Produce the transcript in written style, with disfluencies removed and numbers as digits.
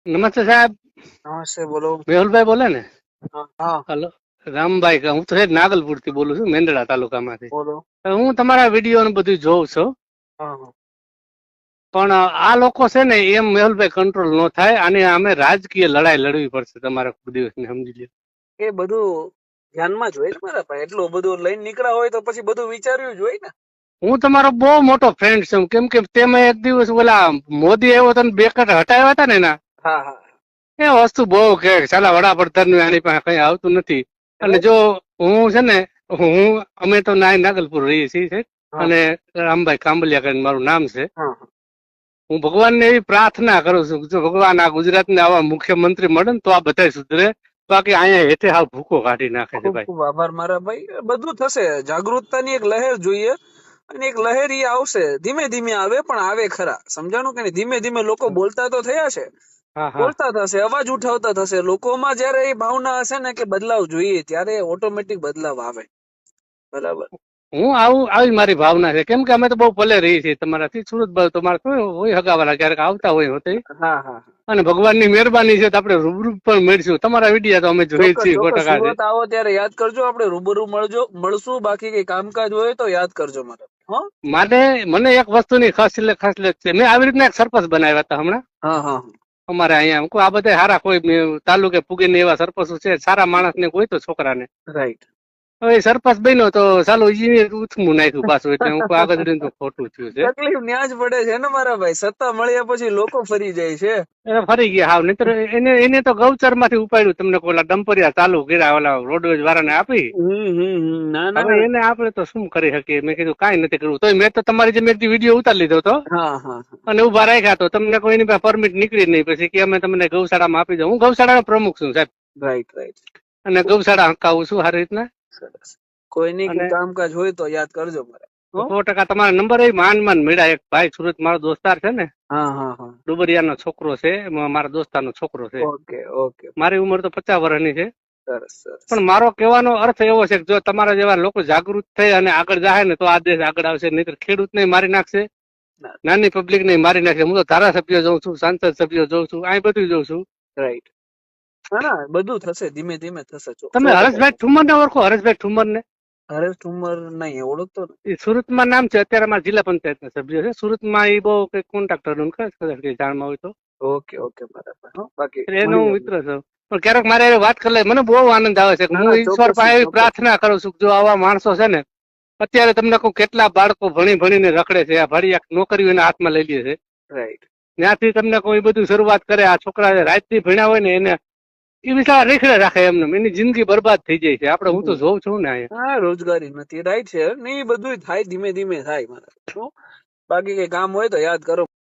નમસ્તે સાહેબ. નમસ્તે, બોલો. મેહુલભાઈ બોલે ને? હા હા, હલો, રામભાઈ. હું તો નાગલપુર થી બોલું છું, મેંદડા તાલુકામાંથી. બોલો. હું તમારા વિડીયો ને બધું જોઉં છું, હા હા. પણ આ લોકો છે ને એમ મેહુલભાઈ કંટ્રોલ ન થાય, અને અમે રાજકીય લડાઈ લડવી પડશે તમારે કોઈ દિવસ ને, સમજી લો. એ બધું ધ્યાનમાં જ હોય ને મારા ભાઈ. એટલું બધું લઈને નીકળ્યા હોય તો પછી બધું વિચાર્યું જ હોય ને. હું તમારો બહુ મોટો ફ્રેન્ડ છું, કેમ કે તેમાં એક દિવસ ઓલા મોદી આવ્યો તો બે કટ હટાવ્યા હતા ને એના, હા હા. એ વસ્તુ બહુ કે સાલા વડાપ્રધાન નું આની પાસે કઈ આવતું નથી. અને એટલે જો હું છે ને, અમે તો નાગલપુર રહીએ છીએ, હા અને રામભાઈ કાંબલિયા કરીને મારું નામ છે. હા. હું ભગવાનને એવી પ્રાર્થના કરું છું કે જો ભગવાન આ ગુજરાતને આવા મુખ્યમંત્રી મળે ને તો આ બધા સુધરે, બાકી અહીંયા હેઠે હાવ ભૂકો કાઢી નાખે છે ખૂબ ભાઈ. ખૂબ આભાર મારા ભાઈ. બધું થશે. જાગૃતતાની એક લહેર જોઈએ, અને એક લહેર ઈ આવશે. ધીમે ધીમે આવે, પણ આવે ખરા. સમજાણું કે નહીં? ધીમે ધીમે લોકો બોલતા તો થયા છે, હા હા. બોલતા થશે, અવાજ ઉઠાવતા થશે. લોકોમાં જયારે એ ભાવના હશે ને કે બદલાવ જોઈએ, ત્યારે ઓટોમેટિક બદલાવ આવે. બરાબર. હું આવી મારી ભાવના છે, કેમ કે અમે તો બહુ ભલે રહીએ છીએ તમારાથી. સુરત બાજુ તમારે શું હોય, હગાવાલા ક્યારેક આવતા હોય હોતે, હા હા. અને ભગવાનની મહેરબાની છે તો આપણે રૂબરૂ પણ મળીશું. તમારા વિડીયો તો અમે જોઈએ ચોક્કસ છીએ સો ચોક્કસ. ટકા છે. સુરત આવો ત્યારે યાદ કરજો, આપણે રૂબરૂ મળશું. બાકી કઈ કામકાજ હોય તો યાદ કરજો મારા. હો. મને એક વસ્તુની ખાસિયત છે. મેં આવી રીતના એક સરપંચ બનાવ્યા હતા હમણાં હા હા. અમારે અહીંયા. આ બધા સારા કોઈ તાલુકે પૂગીને એવા સરપંચો છે, સારા માણસ ને કોઈ તો છોકરાને. રાઈટ. હવે સરપંચ બન્યો તો ચાલો ઉથમું નાખ્યું પાછું, એટલે હું આગળ રહીને તો ખોટું થયું છે. તકલીફ ન્યા જ પડે છે ને મારા ભાઈ. સત્તા મળ્યા પછી લોકો ફરી જાય છે. એટલે ફરી ગયા હાવ. નહીતર એને તો ગૌચર માંથી ઉપાડ્યું. તમને ઓલા ડમ્પરિયા ચાલુ કર્યા, ઓલા રોડવેજ વાળાને આપી. ના હવે ના. એને આપણે તો શું કરી શકીએ? મેં કીધું કાંઈ નથી કરવું. તો મેં તો તમારી જેમ એક વિડીયો ઉતારી લીધો હતો હા હા. અને ઉભા રાખ્યા. તો તમને કોઈની પાસે પરમિટ નીકળી નહીં. પછી કે અમે તમને ગૌશાળામાં આપી દઉં. હું ગૌશાળાનો પ્રમુખ છું સાહેબ, રાઈટ રાઈટ. અને ગૌશાળા હંકાવું છું સારી રીતના. સરસ. કોઈ નહીં, અને કામકાજ હોય તો યાદ કરજો મારા. હો. 100% તમારા નંબર એ માન મળ્યા. એક ભાઈ સુરત મારો દોસ્તાર છે ને, હા હા હા. ડુબરિયાનો છોકરો છે, મારા દોસ્તારનો છોકરો છે. Okay okay. મારી ઉંમર તો 50 વર્ષની છે. સરસ સરસ. પણ મારો કહેવાનો અર્થ એવો છે કે જો તમારા જેવા લોકો જાગૃત થઈ અને આગળ જાય ને તો આ દેશ આગળ આવશે. નહીતર ખેડૂતને મારી નાખશે, ના. નાની પબ્લિક ને મારી નાખશે. હું તો ધારાસભ્ય જોઉં છું, સાંસદ સભ્યો જોઉં છું, આ બધું જોઉં છું. રાઈટ. ના ના, બધું થશે. ધીમે ધીમે થશે. તમે હરેશભાઈ ઠુમર ને ઓળખો? હરેશભાઈ ઠુમર ને? હરેશ ઠુમર નહીં ઓળખતો ને. એ સુરતમાં નામ છે, અત્યારે અમારા જિલ્લા પંચાયતના સભ્ય છે. સુરતમાં એ બહુ કઈ કોન્ટ્રાક્ટર નું કદાચ કઈ જાણમાં હોય તો. ઓકે ઓકે બરાબર. હો. બાકી એનો હું મળીએ. મિત્ર છું. પણ ક્યારેક મારે એ વાત કરી લે, મને બહુ આનંદ આવે છે. ના હું ના, ઈશ્વર ચોક્કસ પાસે એવી ચોક્કસ. પ્રાર્થના કરું છું કે જો આવા માણસો છે ને, અત્યારે તમને કહું કેટલા બાળકો ભણીને રખડે છે, આ ભરી નોકરીઓ એના હાથમાં લઈ લે છે. રાઈટ. ત્યાંથી તમને કોઈ બધું શરૂઆત કરે. આ છોકરા રાતથી ભણ્યા હોય ને એને એ બિચારા રેખડે રાખે એમને, એની જિંદગી બરબાદ થઈ જાય છે. આપણે હું તો જોઉં છું ને અહીંયા. હા, રોજગારી નથી. રાઈટ છે ને. એ બધું થાય, ધીમે ધીમે થાય મારા. હો. બાકી કઈ કામ હોય તો યાદ કરો.